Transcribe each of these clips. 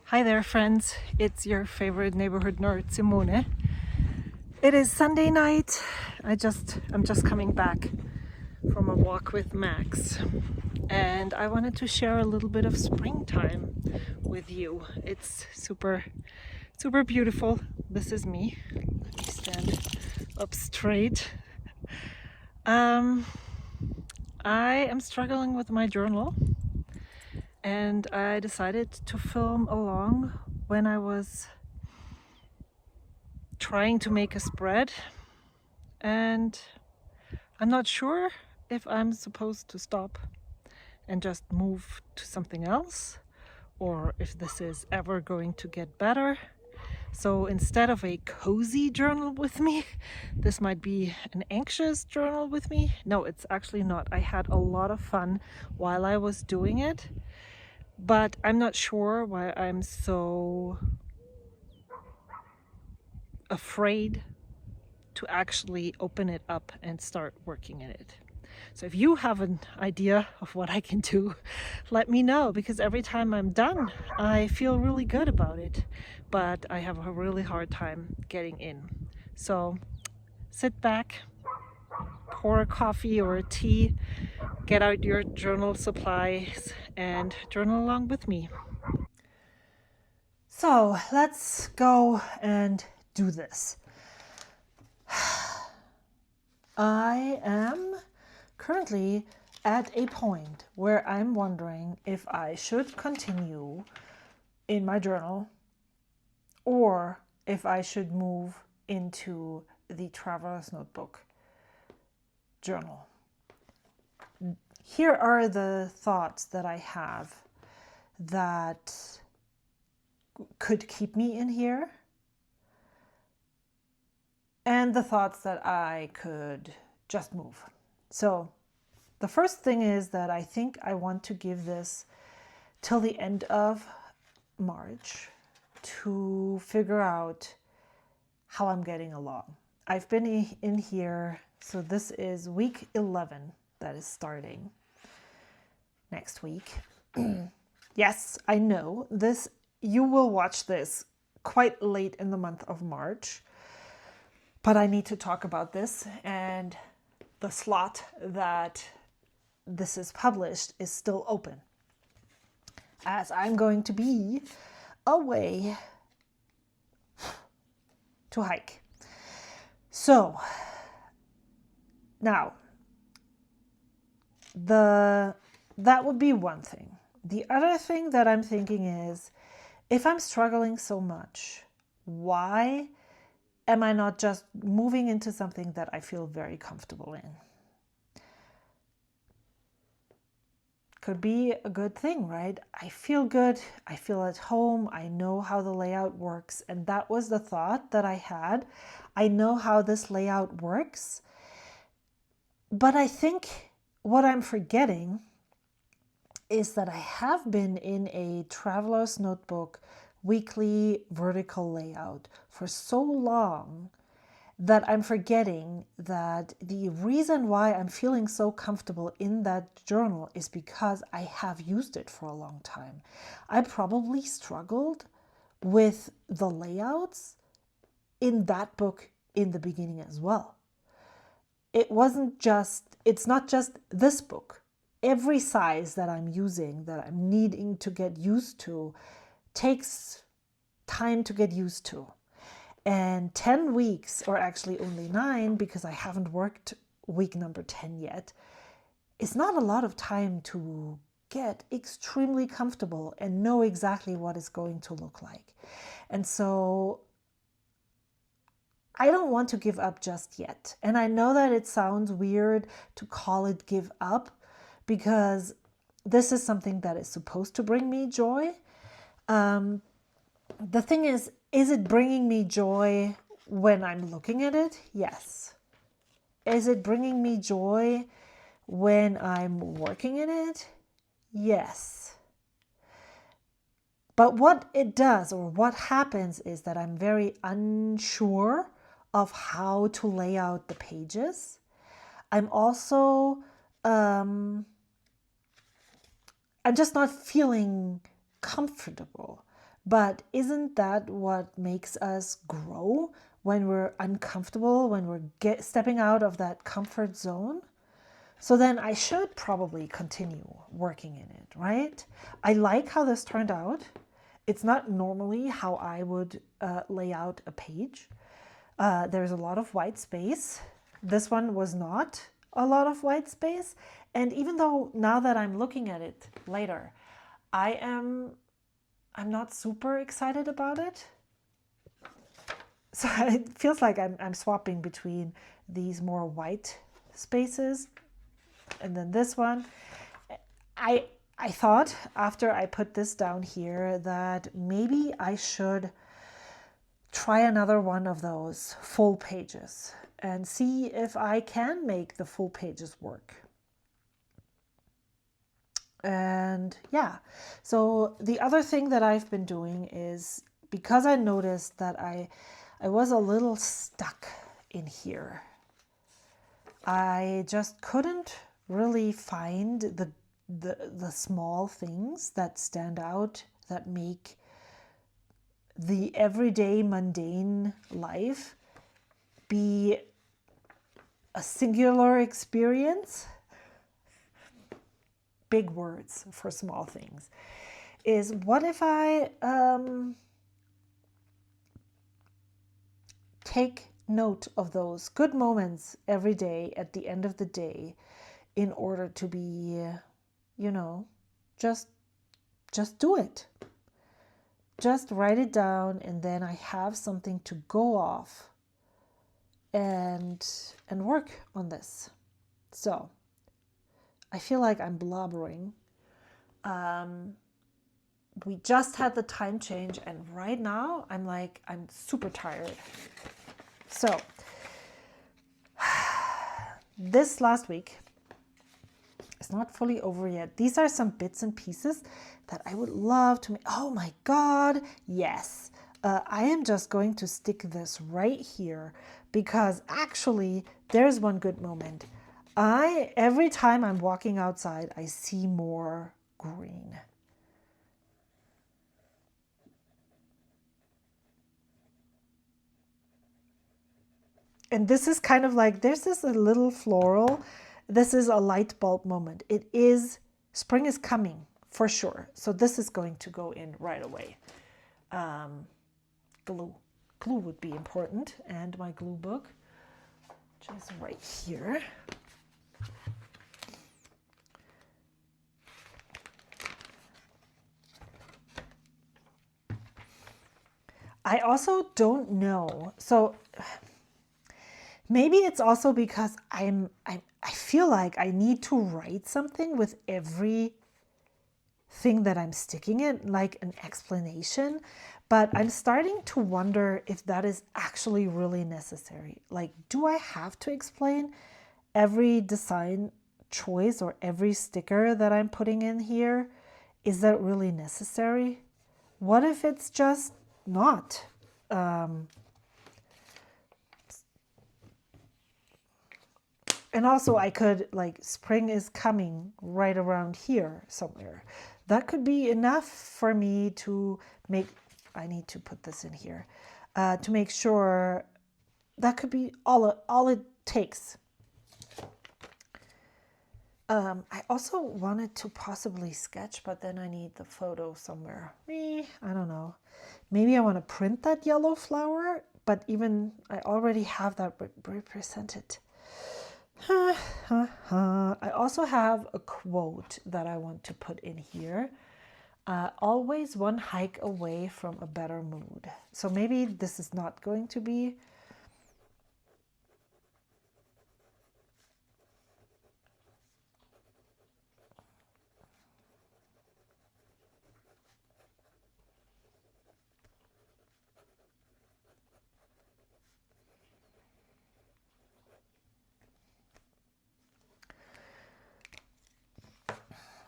Hi there, friends. It's your favorite neighborhood nerd, Simone. It is Sunday night. I'm just coming back from a walk with Max, and I wanted to share a little bit of springtime with you. It's super beautiful. This is me. Let me stand up straight. I am struggling with my journal, and I decided to film along when I was trying to make a spread, and I'm not sure if I'm supposed to stop and just move to something else, or if this is ever going to get better. So instead of a cozy journal with me, this might be an anxious journal with me. No, it's actually not. I had a lot of fun while I was doing it, but I'm not sure why I'm so afraid to actually open it up and start working in it. So if you have an idea of what I can do, let me know, because every time I'm done, I feel really good about it, but I have a really hard time getting in. So sit back, pour a coffee or a tea, get out your journal supplies, and journal along with me. So let's go and do this. I am currently at a point where I'm wondering if I should continue in my journal or if I should move into the traveler's notebook journal. Here are the thoughts that I have that could keep me in here, and the thoughts that I could just move. So the first thing is that I think I want to give this till the end of March to figure out how I'm getting along. I've been in here, so this is week 11 that is starting next week. Yes, I know this. You will watch this quite late in the month of March, but I need to talk about this, and the slot that this is published is still open, as I'm going to be away to hike. So now that would be one thing. The other thing that I'm thinking is, if I'm struggling so much, why am I not just moving into something that I feel very comfortable in? Could be a good thing, right? I feel good, I feel at home, I know how the layout works, and that was the thought that I had. I know how this layout works, but I think what I'm forgetting is that I have been in a traveler's notebook weekly vertical layout for so long that I'm forgetting that the reason why I'm feeling so comfortable in that journal is because I have used it for a long time. I probably struggled with the layouts in that book in the beginning as well. It's not just this book. Every size that I'm using, that I'm needing to get used to, takes time to get used to. And 10 weeks, or actually only 9, because I haven't worked week number 10 yet, is not a lot of time to get extremely comfortable and know exactly what it's going to look like. And so I don't want to give up just yet. And I know that it sounds weird to call it give up, because this is something that is supposed to bring me joy. The thing is it bringing me joy when I'm looking at it? Yes. Is it bringing me joy when I'm working in it? Yes. But what it does, or what happens, is that I'm very unsure of how to lay out the pages. I'm also, I'm just not feeling comfortable But isn't that what makes us grow when we're uncomfortable, when we're stepping out of that comfort zone? So then I should probably continue working in it, right? I like how this turned out. It's not normally how I would lay out a page. There's a lot of white space. This one was not a lot of white space. And even though now that I'm looking at it later, I'm not super excited about it. So it feels like I'm swapping between these more white spaces and then this one. I thought after I put this down here that maybe I should try another one of those full pages and see if I can make the full pages work. And yeah, so the other thing that I've been doing is, because I noticed that I was a little stuck in here, I just couldn't really find the small things that stand out, that make the everyday mundane life be a singular experience. Big words for small things. Is what if I take note of those good moments every day at the end of the day, in order to be, just do it. Just write it down, and then I have something to go off and work on this. So I feel like I'm blubbering. We just had the time change, and right now I'm super tired. So this last week is not fully over yet. These are some bits and pieces that I would love to make. Oh my God, yes. I am just going to stick this right here, because actually there's one good moment. Every time I'm walking outside, I see more green. And this is kind of like, there's this a little floral. This is a light bulb moment. Spring is coming for sure. So this is going to go in right away. Glue would be important, and my glue book, which is right here. I also don't know. So maybe it's also because I feel like I need to write something with every thing that I'm sticking in, like an explanation. But I'm starting to wonder if that is actually really necessary. Like, do I have to explain every design choice or every sticker that I'm putting in here? Is that really necessary? What if it's just not? And also I could, like, spring is coming right around here somewhere. That could be enough for me to make, I need to put this in here, to make sure that could be all it takes. I also wanted to possibly sketch, but then I need the photo somewhere. I don't know. Maybe I want to print that yellow flower, but even I already have that represented. I also have a quote that I want to put in here. Always one hike away from a better mood. So maybe this is not going to be.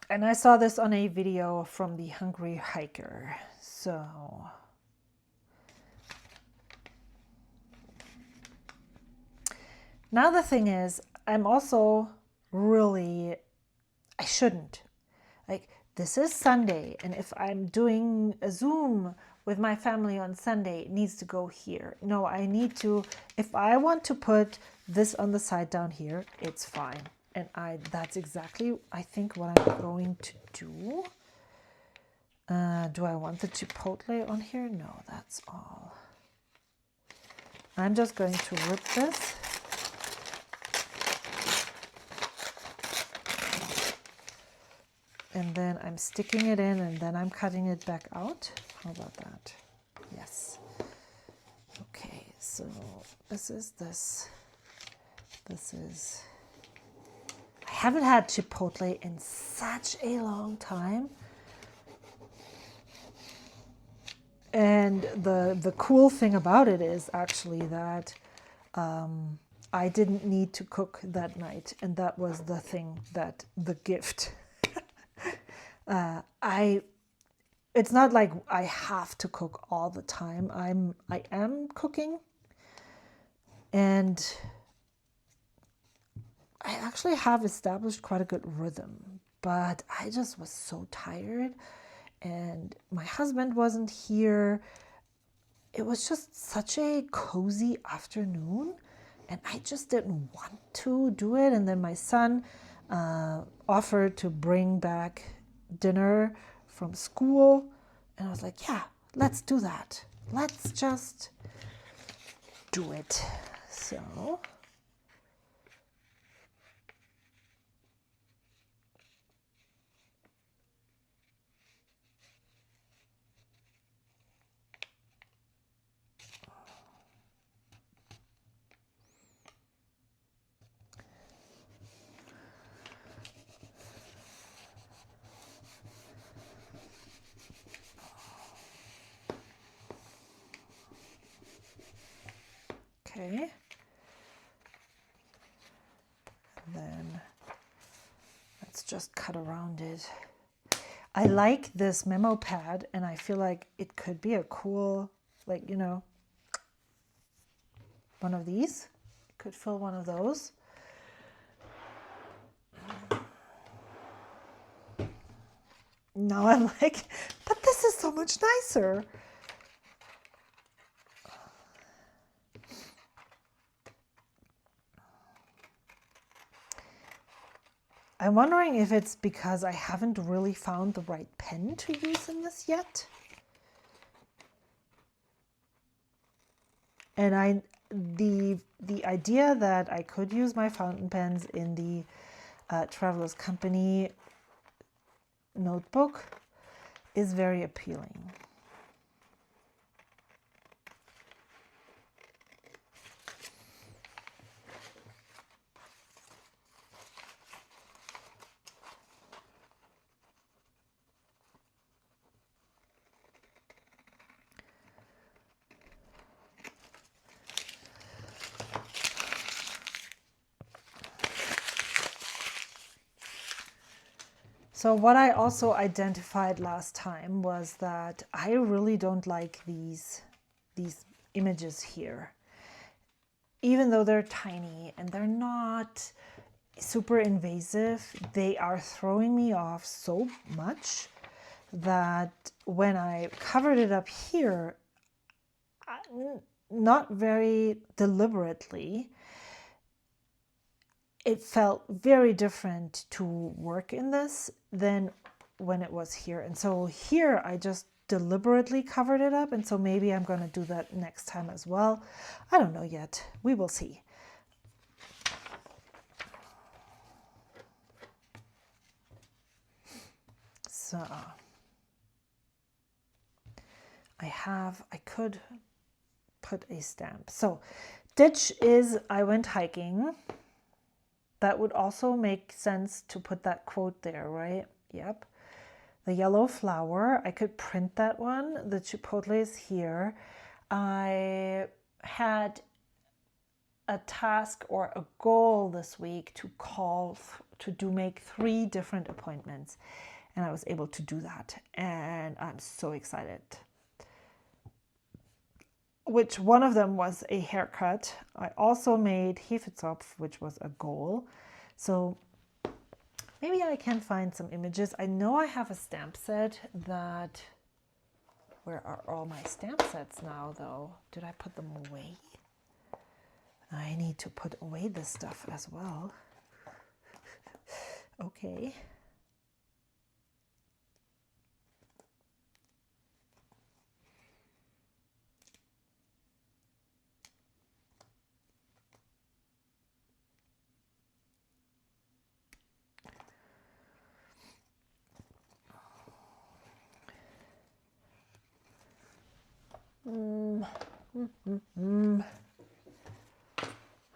And I saw this on a video from the Hungry Hiker. So now the thing is, I'm also really, I shouldn't. Like, this is Sunday, and if I'm doing a Zoom with my family on Sunday, it needs to go here. No, I need to, if I want to put this on the side down here, it's fine. And that's exactly, I think, what I'm going to do. Do I want the chipotle on here? No, that's all. I'm just going to rip this. And then I'm sticking it in, and then I'm cutting it back out. How about that? Yes. Okay, so this is this. This is... I haven't had chipotle in such a long time. And the cool thing about it is actually that I didn't need to cook that night. And that was the thing, that the gift. It's not like I have to cook all the time. I am cooking, and I actually have established quite a good rhythm, but I just was so tired, and my husband wasn't here. It was just such a cozy afternoon, and I just didn't want to do it. And then my son offered to bring back dinner from school, and I was like, yeah, let's do that. Let's just do it. So okay. And then let's just cut around it. I like this memo pad, and I feel like it could be a cool, like, you know, one of these. Could fill one of those. Now I'm like, but this is so much nicer. I'm wondering if it's because I haven't really found the right pen to use in this yet. And the idea that I could use my fountain pens in the Traveler's Company notebook is very appealing. So what I also identified last time was that I really don't like these images here. Even though they're tiny and they're not super invasive, they are throwing me off so much that when I covered it up here, not very deliberately, it felt very different to work in this than when it was here. And so here I just deliberately covered it up, and so maybe I'm going to do that next time as well. I don't know yet. We will see. So I could put a stamp. So ditch is I went hiking. That would also make sense to put that quote there, right? Yep. The yellow flower, I could print that one. The chipotle is here. I had a task or a goal this week to make 3 different appointments, and I was able to do that, and I'm so excited. Which one of them was a haircut. I also made Hefezopf, which was a goal. So maybe I can find some images. I know I have a stamp set that Where are all my stamp sets now, though? Did I put them away? I need to put away this stuff as well. Okay.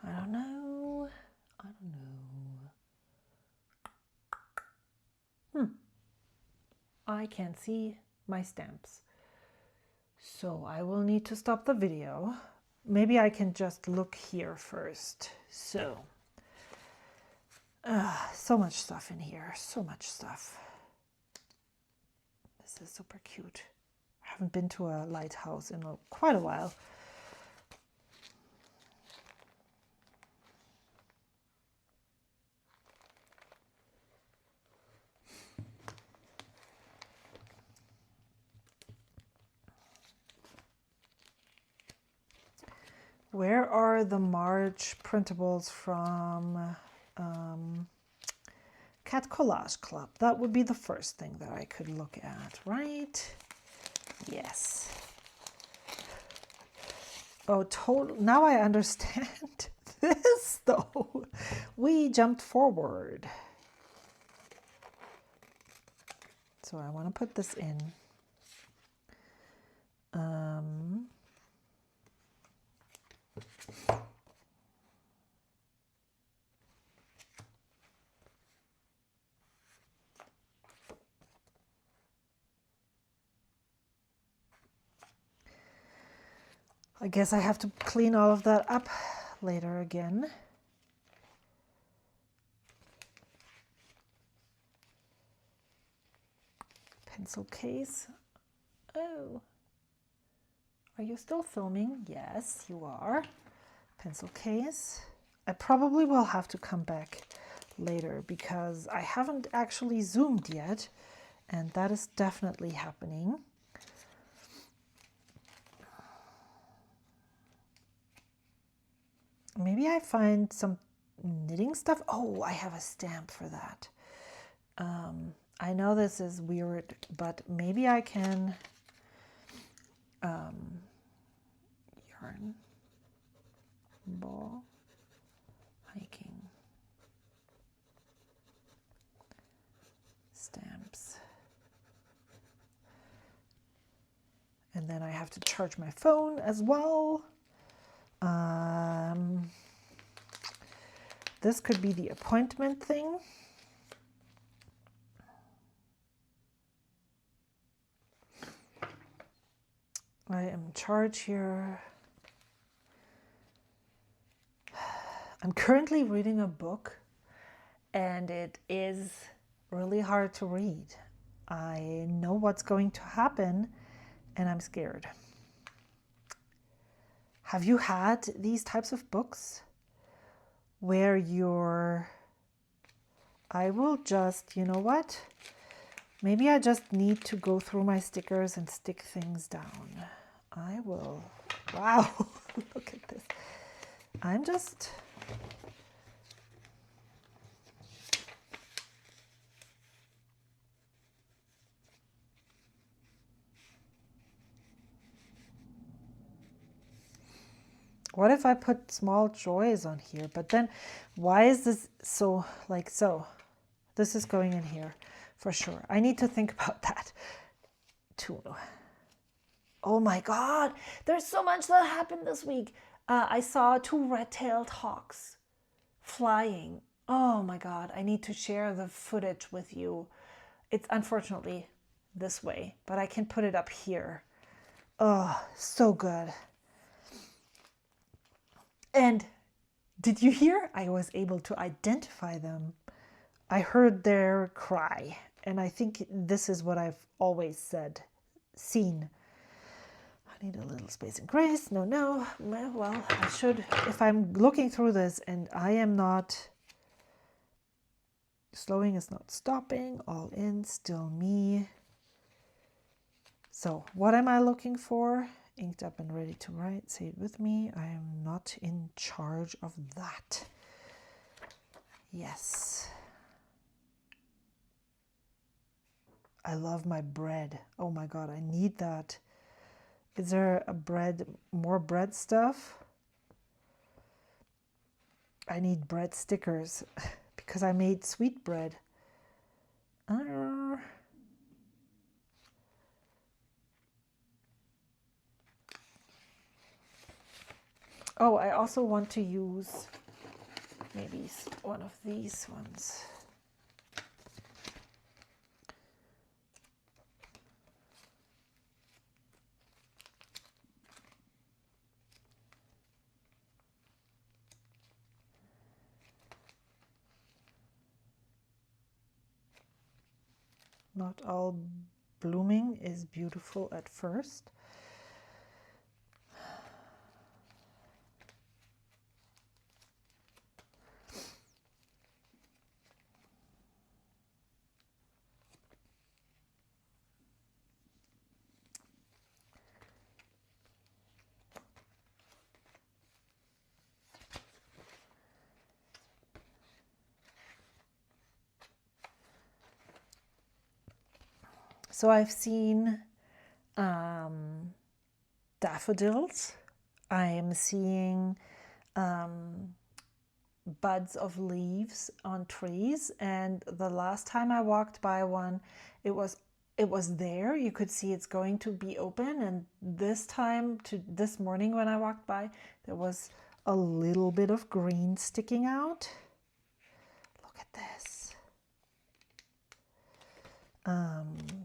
I don't know. I don't know. I can't see my stamps. So I will need to stop the video. Maybe I can just look here first. So, so much stuff in here. So much stuff. This is super cute. I haven't been to a lighthouse in quite a while. Where are the March printables from Cat Collage Club? That would be the first thing that I could look at, right? Yes. Oh, total. Now I understand this, though. We jumped forward. So I want to put this in. I guess I have to clean all of that up later again. Pencil case. Oh. Are you still filming? Yes, you are. Pencil case. I probably will have to come back later because I haven't actually zoomed yet, and that is definitely happening. Maybe I find some knitting stuff. Oh, I have a stamp for that. I know this is weird, but maybe I can yarn ball hiking stamps. And then I have to charge my phone as well. This could be the appointment thing. I am in charge here. I'm currently reading a book and it is really hard to read. I know what's going to happen and I'm scared. Have you had these types of books where I will just, you know what? Maybe I just need to go through my stickers and stick things down. I will. Wow, look at this. I'm just. What if I put small joys on here? But then why is this so like so? This is going in here for sure. I need to think about that too. Oh my God, there's so much that happened this week. I saw 2 red-tailed hawks flying. Oh my God, I need to share the footage with you. It's unfortunately this way, but I can put it up here. Oh, so good. And did you hear? I was able to identify them. I heard their cry, and I think this is what I've always seen. I need a little space and grace. No. Well, I should, if I'm looking through this and I am not, slowing is not stopping, all in, still me. So what am I looking for? Inked up and ready to write. Say it with me. I am not in charge of that. Yes. I love my bread. Oh my God, I need that. Is there a bread, more bread stuff? I need bread stickers because I made sweet bread. Oh, I also want to use maybe one of these ones. Not all blooming is beautiful at first. So I've seen daffodils. I am seeing buds of leaves on trees, and the last time I walked by one, it was there. You could see it's going to be open, and this morning when I walked by, there was a little bit of green sticking out. Look at this.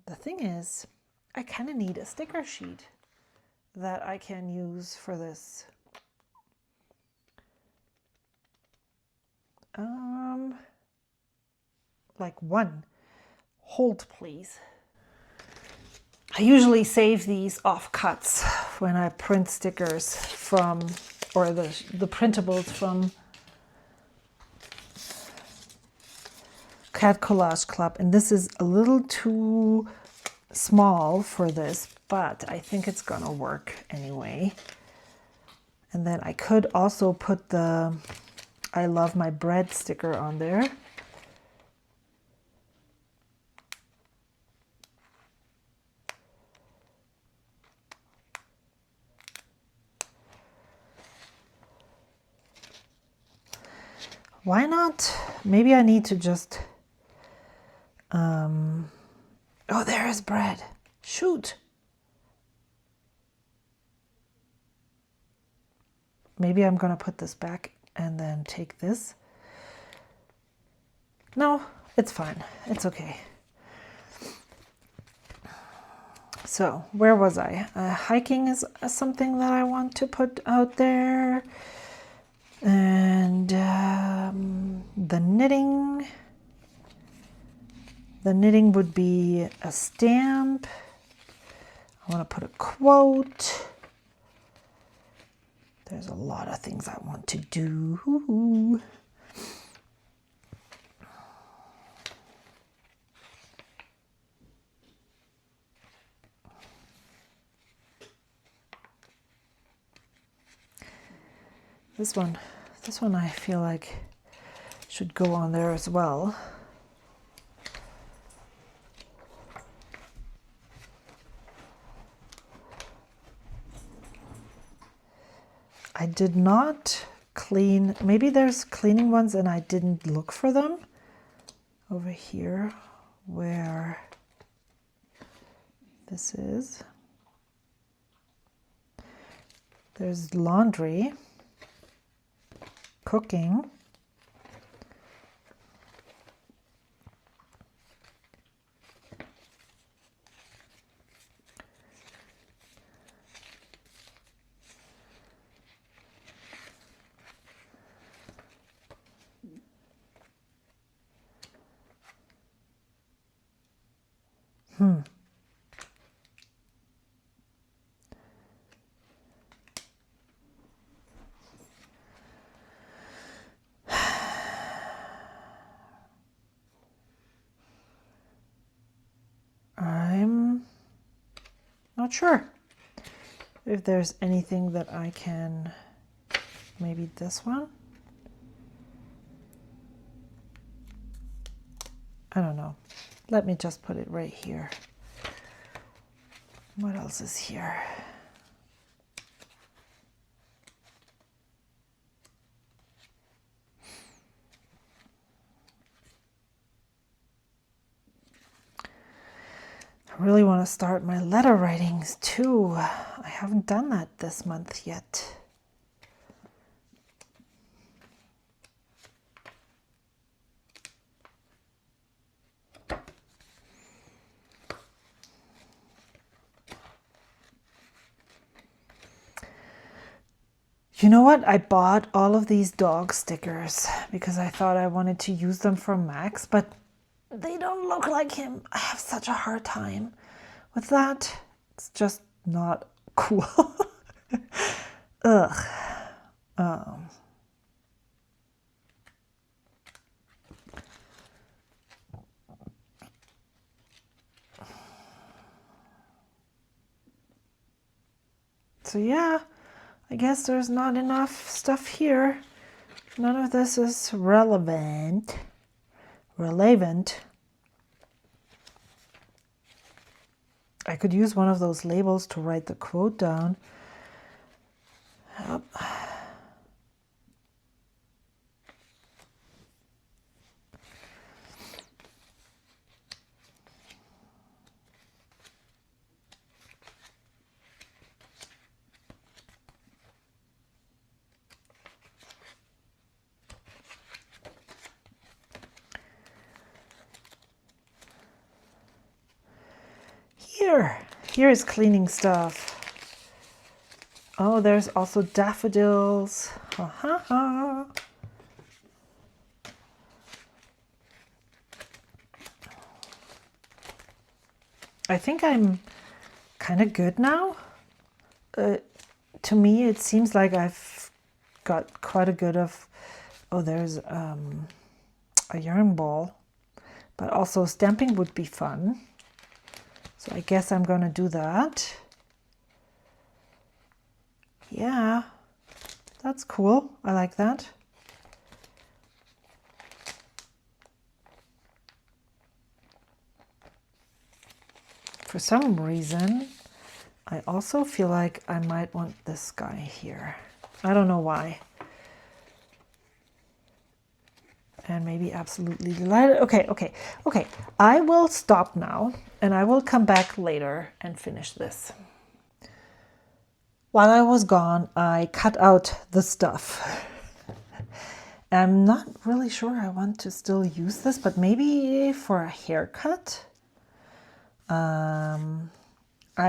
The thing is, I kind of need a sticker sheet that I can use for this. Like one. Hold, please. I usually save these offcuts when I print stickers from, or the printables from Cat Collage Club, and this is a little too small for this, but I think it's gonna work anyway. And then I could also put the I love my bread sticker on there. Why not? Maybe I need to just oh, there is bread. Shoot. Maybe I'm gonna put this back and then take this. No, it's fine. It's okay. So where was I? Hiking is something that I want to put out there. And the knitting. The knitting would be a stamp. I want to put a quote. There's a lot of things I want to do. This one I feel like should go on there as well. I did not clean, maybe there's cleaning ones and I didn't look for them. Over here where this is. There's laundry, cooking, not sure if there's anything that I can, maybe this one. I don't know. Let me just put it right here. What else is here? I really want to start my letter writings too. I haven't done that this month yet. You know what? I bought all of these dog stickers because I thought I wanted to use them for Max, but they don't look like him. I have such a hard time with that. It's just not cool. Ugh. So yeah, I guess there's not enough stuff here. None of this is relevant. I could use one of those labels to write the quote down. Yep. Here is cleaning stuff. Oh, there's also daffodils. Ha ha ha. I think I'm kind of good now. To me, it seems like I've got quite a good of. Oh, there's a yarn ball, but also stamping would be fun. So I guess I'm going to do that. Yeah, that's cool. I like that. For some reason, I also feel like I might want this guy here. I don't know why. And maybe absolutely delighted. Okay. I will stop now and I will come back later and finish this. While I was gone, I cut out the stuff. I'm not really sure I want to still use this, but maybe for a haircut. I'm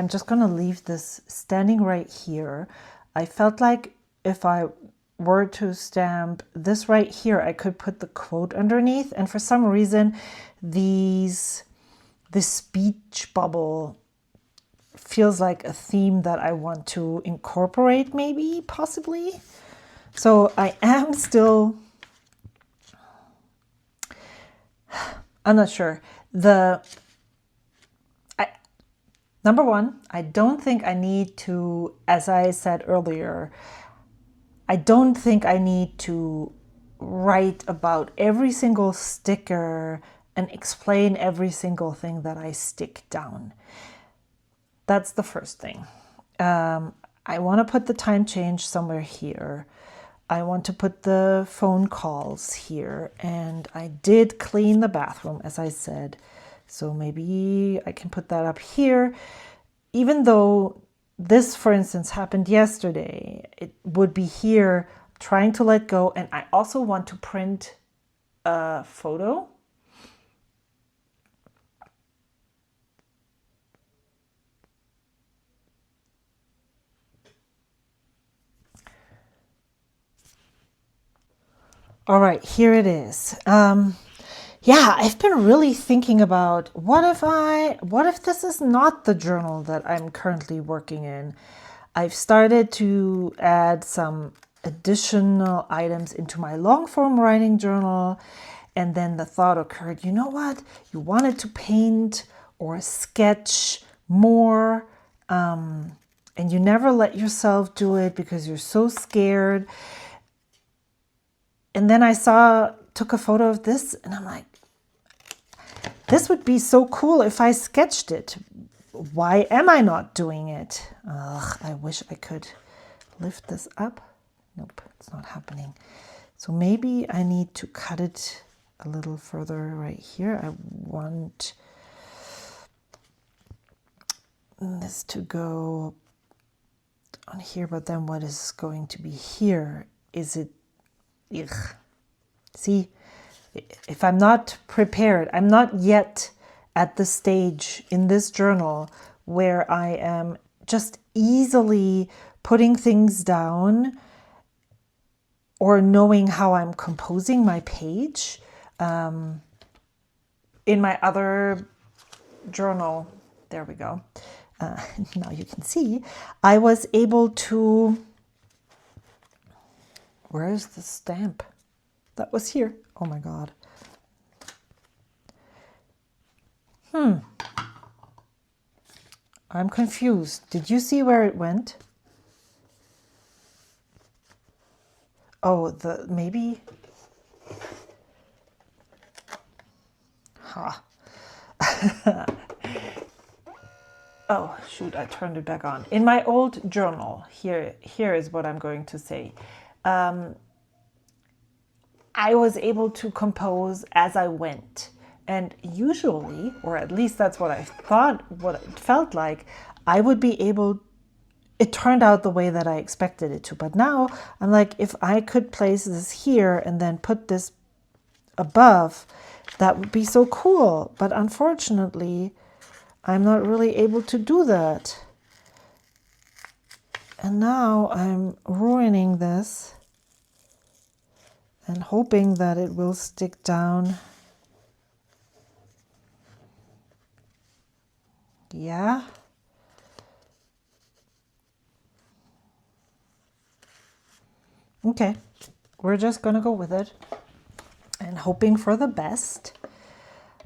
just gonna leave this standing right here. I felt like if I were to stamp this right here, I could put the quote underneath, and for some reason this speech bubble feels like a theme that I want to incorporate, maybe, possibly. So I am still, I'm not sure. Number one, I don't think I need to, as I said earlier, I don't think I need to write about every single sticker and explain every single thing that I stick down. That's the first thing. I want to put the time change somewhere here. I want to put the phone calls here. And I did clean the bathroom, as I said. So maybe I can put that up here. Even though this, for instance, happened yesterday, it would be here trying to let go. And I also want to print a photo. All right, here it is. Yeah, I've been really thinking about what if this is not the journal that I'm currently working in. I've started to add some additional items into my long form writing journal. And then the thought occurred, you know what? You wanted to paint or sketch more and you never let yourself do it because you're so scared. And then I took a photo of this, and I'm like, this would be so cool if I sketched it. Why am I not doing it? Ugh, I wish I could lift this up. Nope, it's not happening. So maybe I need to cut it a little further right here. I want this to go on here, but then what is going to be here? Is it, ugh. See, if I'm not prepared, I'm not yet at the stage in this journal where I am just easily putting things down or knowing how I'm composing my page. In my other journal, there we go. Now you can see, I was able to, where is the stamp? That was here. Oh my God. I'm confused. Did you see where it went? Oh, maybe. Ha. Oh, shoot, I turned it back on. In my old journal, here is what I'm going to say. I was able to compose as I went. And usually, or at least that's what I thought, what it felt like, I would be able, it turned out the way that I expected it to. But now I'm like, if I could place this here and then put this above, that would be so cool. But unfortunately, I'm not really able to do that. And now I'm ruining this and hoping that it will stick down. Yeah. Okay, we're just gonna go with it and hoping for the best.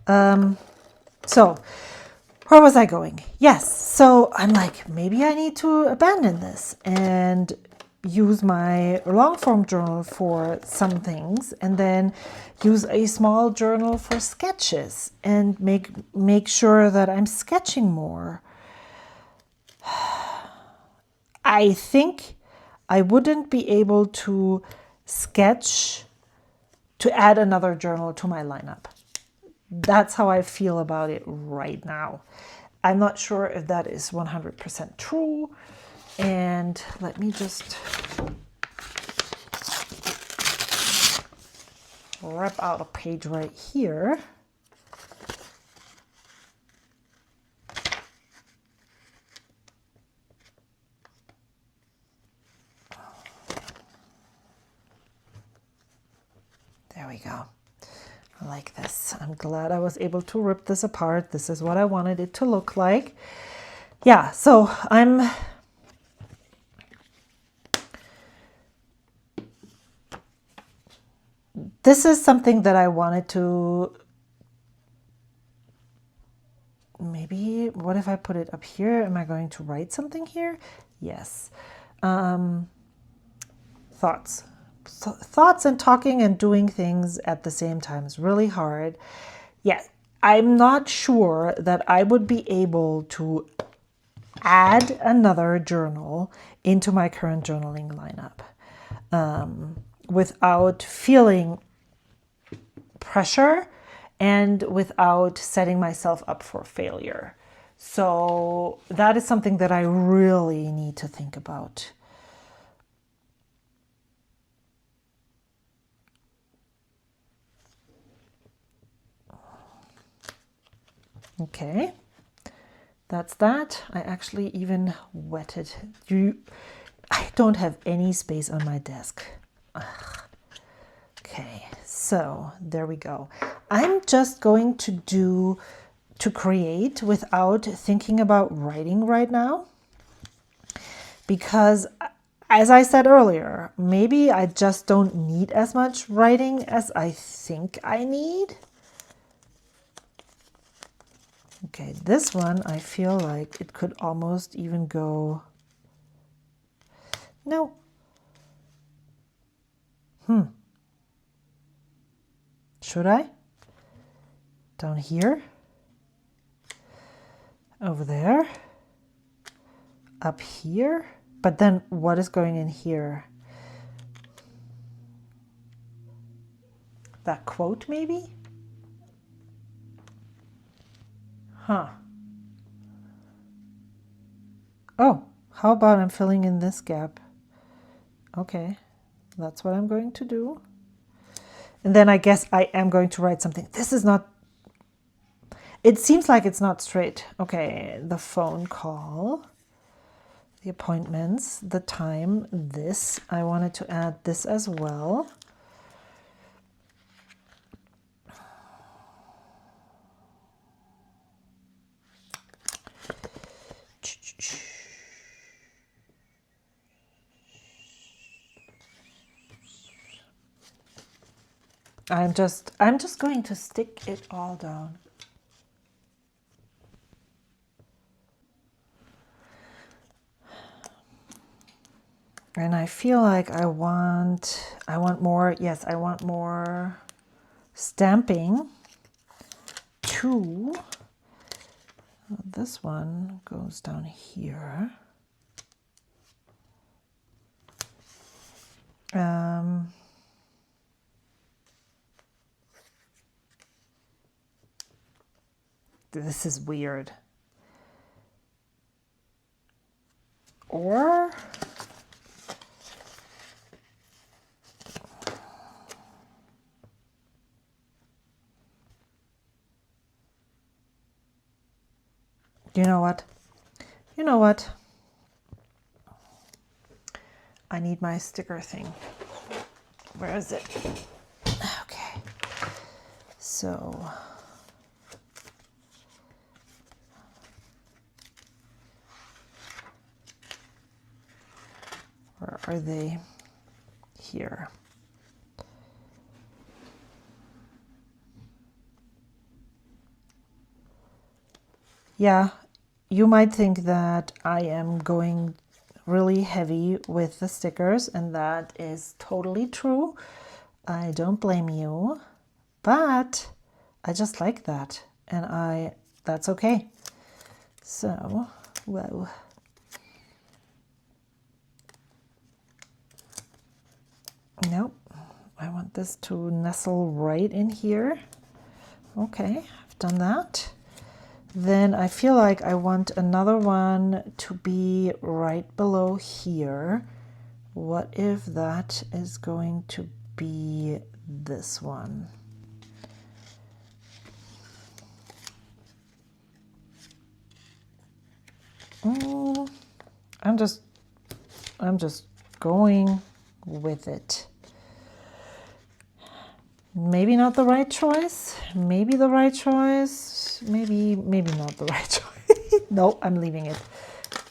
So where was I going? Yes, so I'm like, maybe I need to abandon this and use my long form journal for some things, and then use a small journal for sketches and make sure that I'm sketching more. I think I wouldn't be able to sketch to add another journal to my lineup. That's how I feel about it right now. I'm not sure if that is 100% true. And let me just rip out a page right here. There we go. I like this. I'm glad I was able to rip this apart. This is what I wanted it to look like. Yeah, so this is something that I wanted to, maybe, what if I put it up here? Am I going to write something here? Yes. Thoughts. Thoughts and talking and doing things at the same time is really hard. Yeah, I'm not sure that I would be able to add another journal into my current journaling lineup without feeling pressure and without setting myself up for failure. So that is something that I really need to think about. Okay, that's that. I actually even wetted. I don't have any space on my desk. Ugh. Okay, so there we go. I'm just going to create without thinking about writing right now, because as I said earlier, maybe I just don't need as much writing as I think I need. Okay, this one, I feel like it could almost even go, no. Should I? Down here? Over there? Up here? But then what is going in here? That quote maybe? Huh. Oh, how about I'm filling in this gap? Okay, that's what I'm going to do. And then I guess I am going to write something. This is not, it seems like it's not straight. Okay, the phone call, the appointments, the time, this. I wanted to add this as well. I'm just going to stick it all down. And I feel like I want more, yes, I want more stamping too. This one goes down here. This is weird. Or you know what? You know what? I need my sticker thing. Where is it? Okay. So where are they? Here. Yeah, you might think that I am going really heavy with the stickers, and that is totally true. I don't blame you, but I just like that, and that's okay. So, whoa. Nope, I want this to nestle right in here. Okay, I've done that. Then I feel like I want another one to be right below here. What if that is going to be this one? I'm just going with it. Maybe not the right choice. Maybe the right choice. Maybe not the right choice. No, I'm leaving it.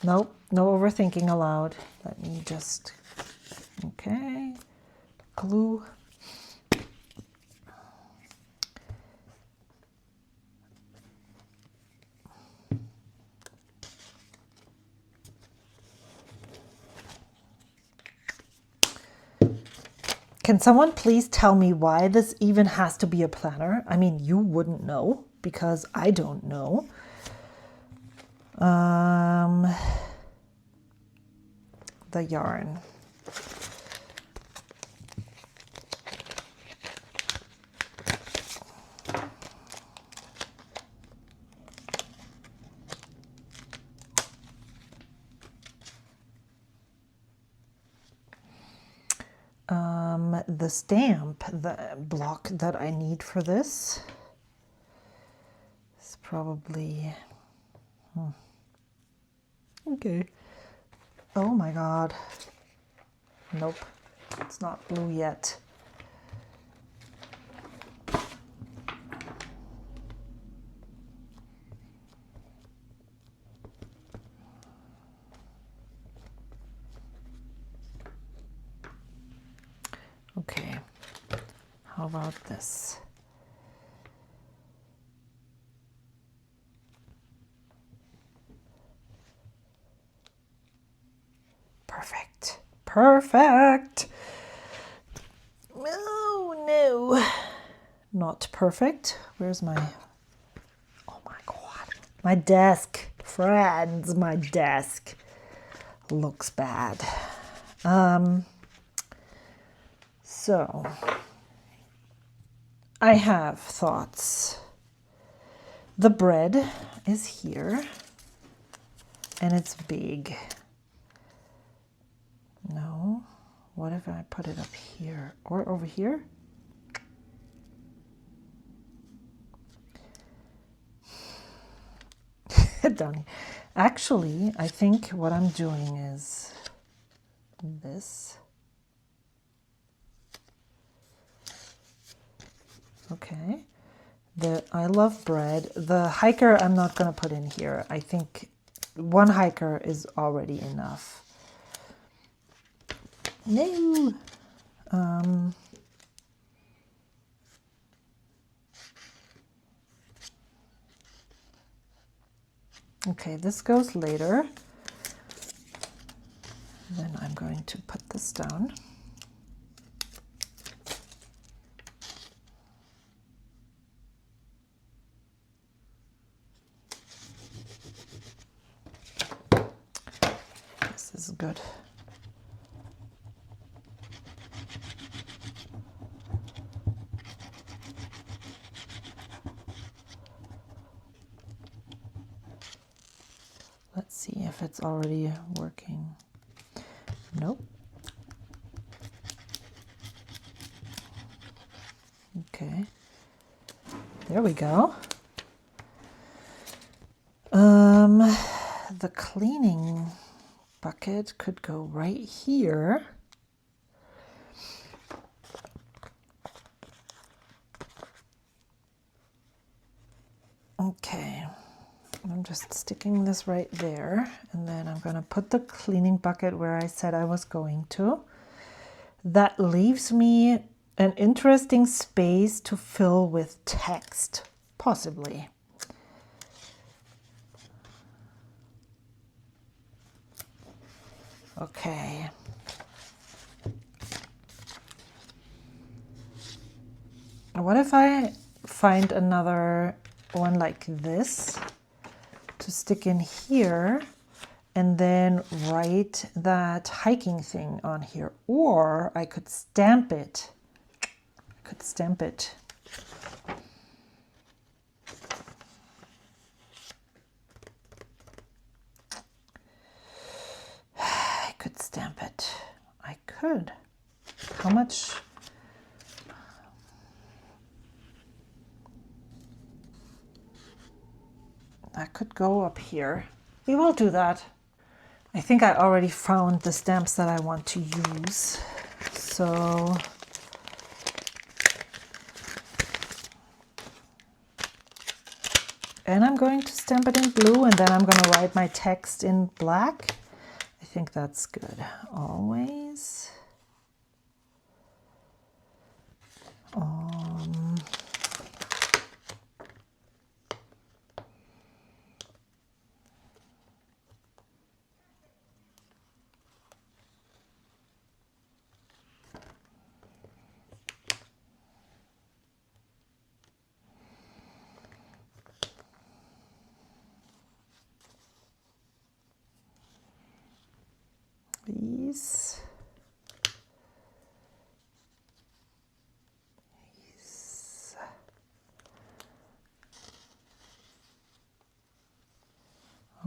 Nope, no overthinking allowed. Let me just, okay, glue. Can someone please tell me why this even has to be a planner? I mean, you wouldn't know because I don't know. The yarn. The stamp, the block that I need for this is probably, okay. Oh my God. Nope, it's not blue yet. Okay, how about this? perfect. Oh no, not perfect. Where's my, oh my God, my desk, friends, my desk looks bad. So I have thoughts. The bread is here and it's big. No, what if I put it up here or over here? Done. Actually, I think what I'm doing is this. Okay. The I love bread. The hiker I'm not going to put in here. I think one hiker is already enough. No. Okay, this goes later. Then I'm going to put this down. This is good. Let's see if it's already working. Nope. Okay. There we go. The cleaning bucket could go right here. Okay. I'm just sticking this right there, and then I'm going to put the cleaning bucket where I said I was going to. That leaves me an interesting space to fill with text, possibly. Okay. What if I find another one like this to stick in here and then write that hiking thing on here? Or I could stamp it. I could stamp it. I could stamp it. I could. How much? That could go up here. We will do that. I think I already found the stamps that I want to use. So and I'm going to stamp it in blue, and then I'm going to write my text in black. I think that's good. Always. These.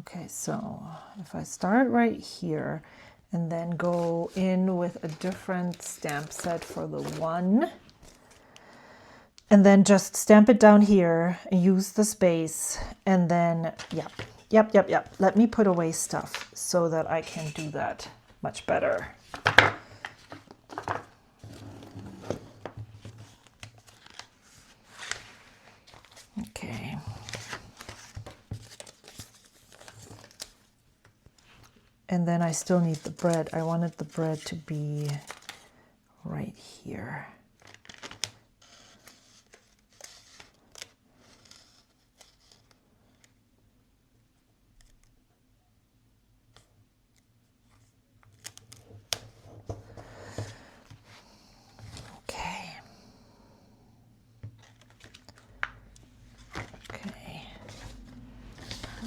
Okay, so if I start right here and then go in with a different stamp set for the one, and then just stamp it down here, use the space, and then, yep. Let me put away stuff so that I can do that much better. Okay. And then I still need the bread. I wanted the bread to be right here.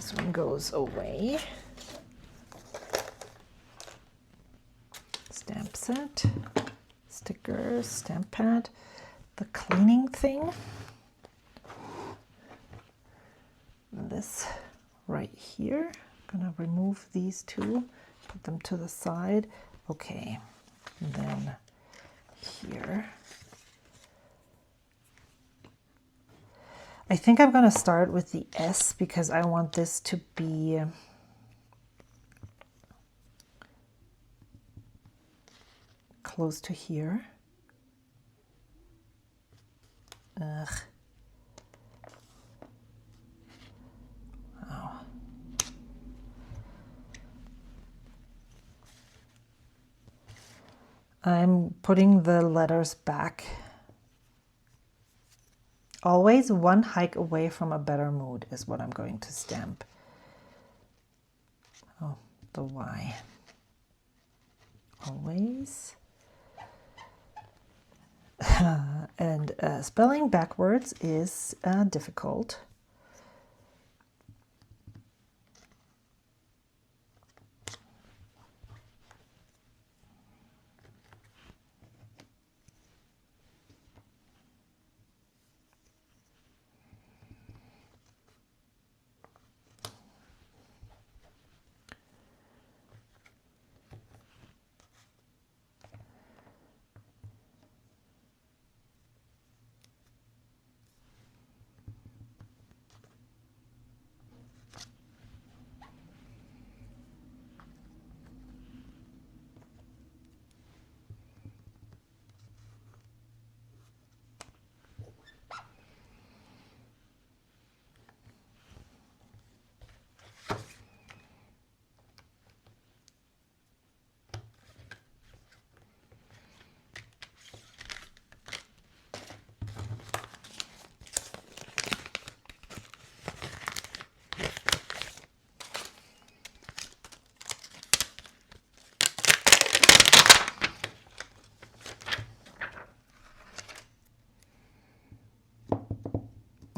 This one goes away. Stamp set, stickers, stamp pad, the cleaning thing. This right here. I'm gonna remove these two, put them to the side. Okay, and then here. I think I'm gonna start with the S because I want this to be close to here. Ugh. Wow. I'm putting the letters back. Always one hike away from a better mood is what I'm going to stamp. Oh, the Y. Always. And spelling backwards is difficult.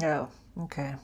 Oh, okay.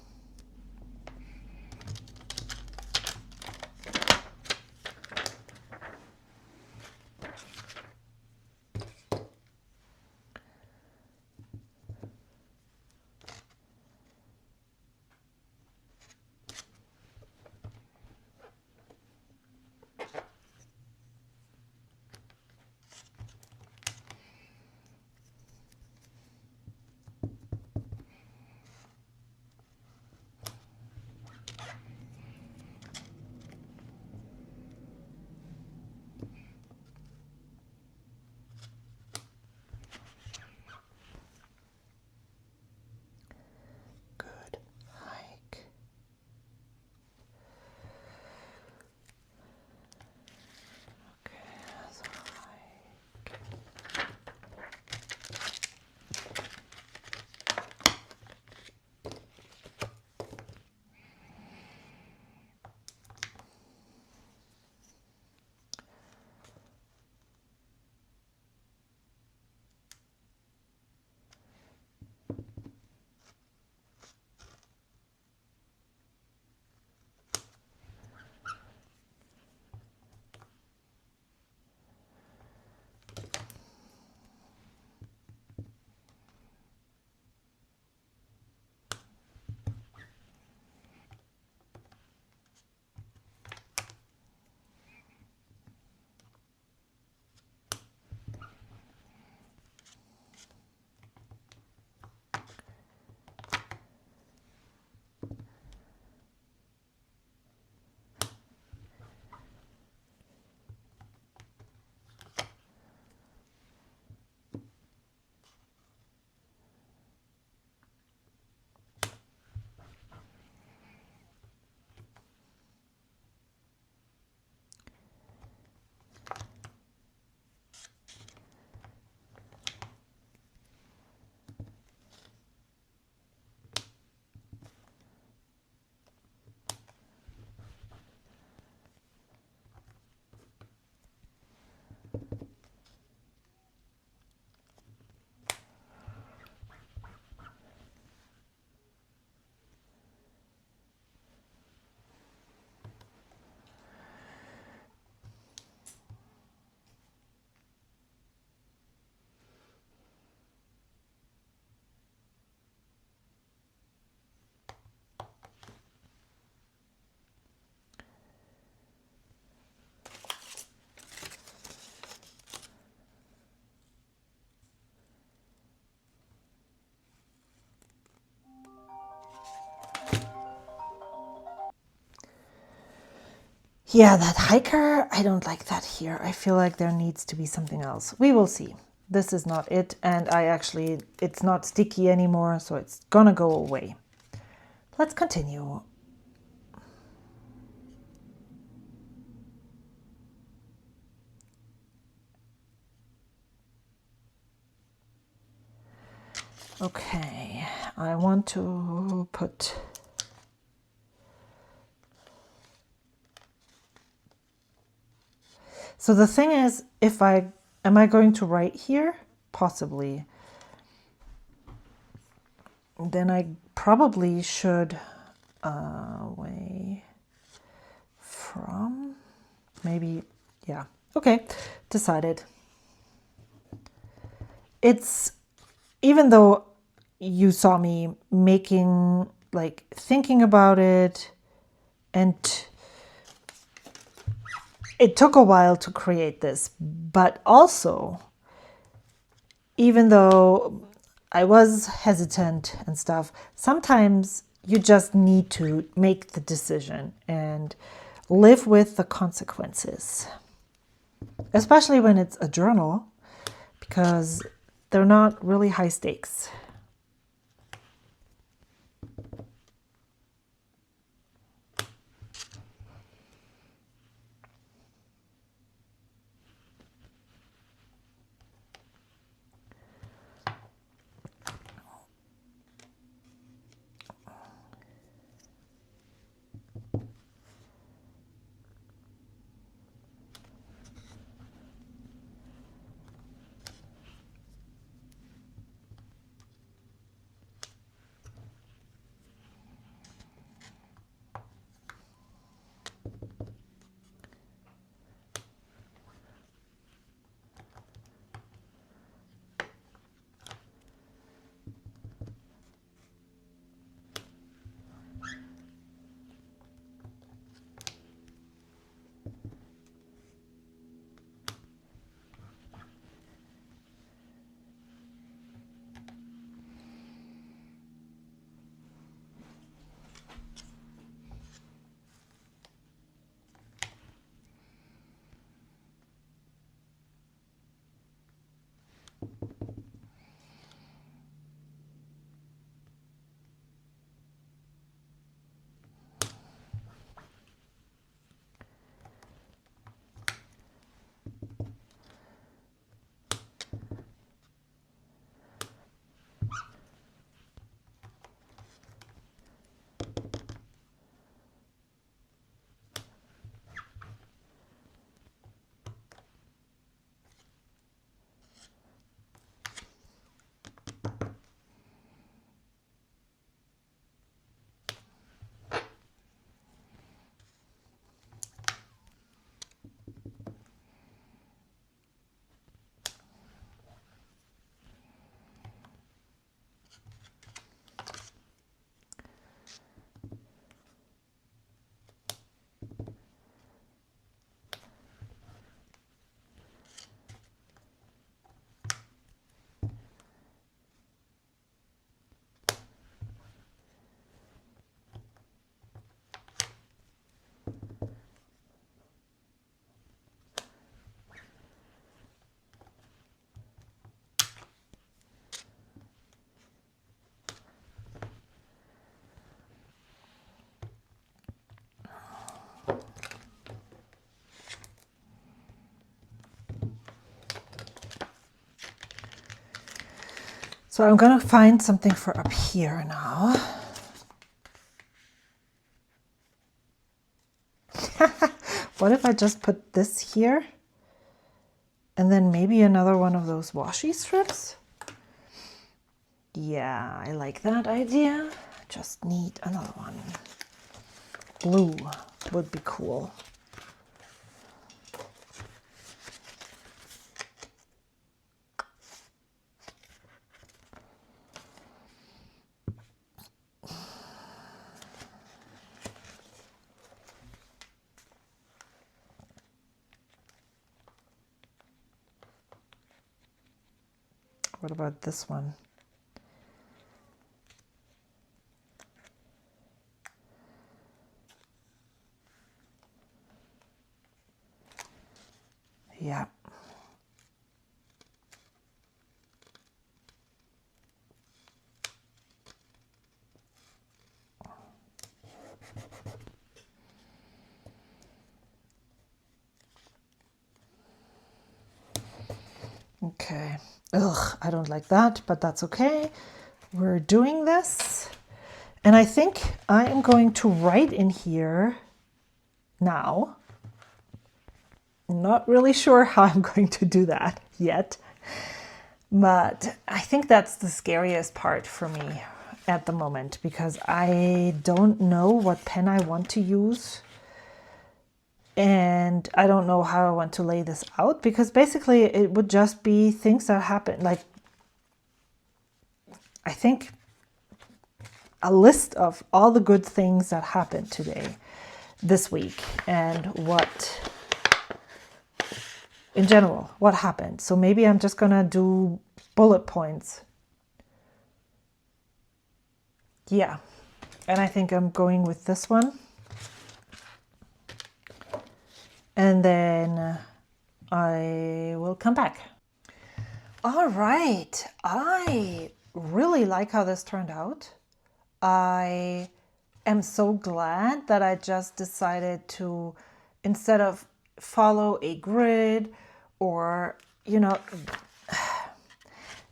Yeah, that hiker, I don't like that here. I feel like there needs to be something else. We will see. This is not it, and it's not sticky anymore, so it's gonna go away. Let's continue. Okay, I want to put so the thing is, am I going to write here? Possibly. Then I probably should away from, maybe, yeah. Okay, decided. It's, even though you saw me making, like, thinking about it, and it took a while to create this, but also, even though I was hesitant and stuff, sometimes you just need to make the decision and live with the consequences, especially when it's a journal, because they're not really high stakes. So I'm gonna find something for up here now. What if I just put this here? And then maybe another one of those washi strips? Yeah, I like that idea. Just need another one. Blue would be cool. What about this one? Yeah. Okay. Ugh, I don't like that, but that's okay. We're doing this. And I think I am going to write in here now. Not really sure how I'm going to do that yet, but I think that's the scariest part for me at the moment, because I don't know what pen I want to use. And I don't know how I want to lay this out, because basically it would just be things that happen. Like, I think a list of all the good things that happened today, this week, and what, in general, what happened. So maybe I'm just gonna do bullet points. Yeah, and I think I'm going with this one. And then I will come back. All right, I really like how this turned out. I am so glad that I just decided to, instead of follow a grid or, you know,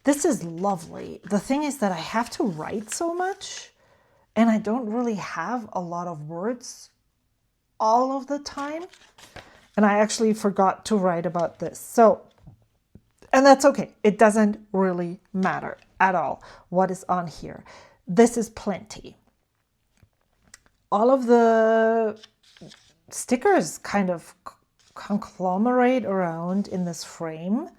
this is lovely. The thing is that I have to write so much and I don't really have a lot of words all of the time. And I actually forgot to write about this. So, and that's okay. It doesn't really matter at all what is on here. This is plenty. All of the stickers kind of conglomerate around in this frame.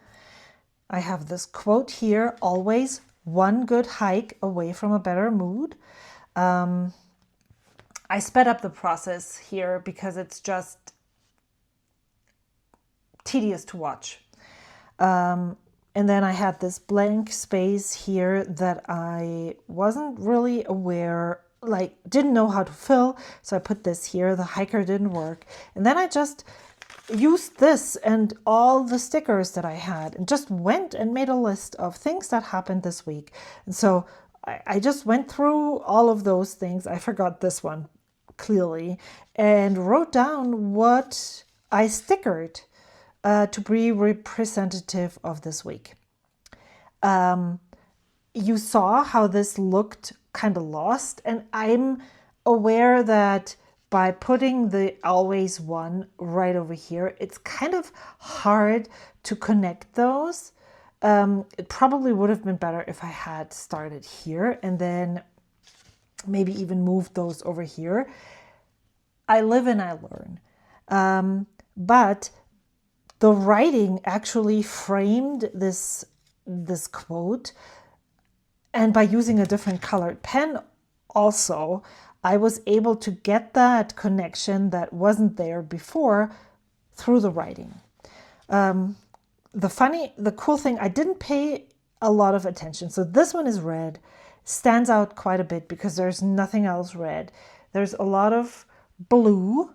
I have this quote here, always one good hike away from a better mood. I sped up the process here because it's just tedious to watch. And then I had this blank space here that I wasn't really aware, like didn't know how to fill. So I put this here, the hiker didn't work. And then I just used this and all the stickers that I had and just went and made a list of things that happened this week. And so I just went through all of those things. I forgot this one clearly and wrote down what I stickered to be representative of this week. You saw how this looked kind of lost, and I'm aware that by putting the always one right over here, it's kind of hard to connect those. It probably would have been better if I had started here and then maybe even moved those over here. I live and I learn. But the writing actually framed this quote, and by using a different colored pen also, I was able to get that connection that wasn't there before through the writing. The cool thing, I didn't pay a lot of attention. So this one is red, stands out quite a bit because there's nothing else red. There's a lot of blue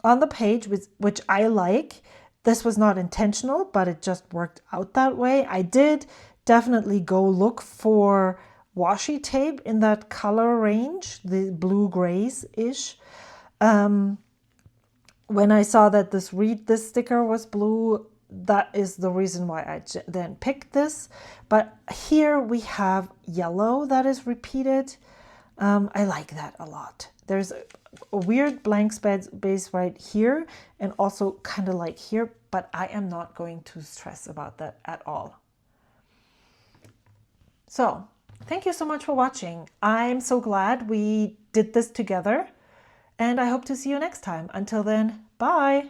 on the page, which I like. This was not intentional, but it just worked out that way. I did definitely go look for washi tape in that color range, the blue grays-ish. When I saw that this sticker was blue, that is the reason why I then picked this. But here we have yellow that is repeated. I like that a lot. There's a weird blank space right here and also kind of like here, but I am not going to stress about that at all. So thank you so much for watching. I'm so glad we did this together and I hope to see you next time. Until then, bye.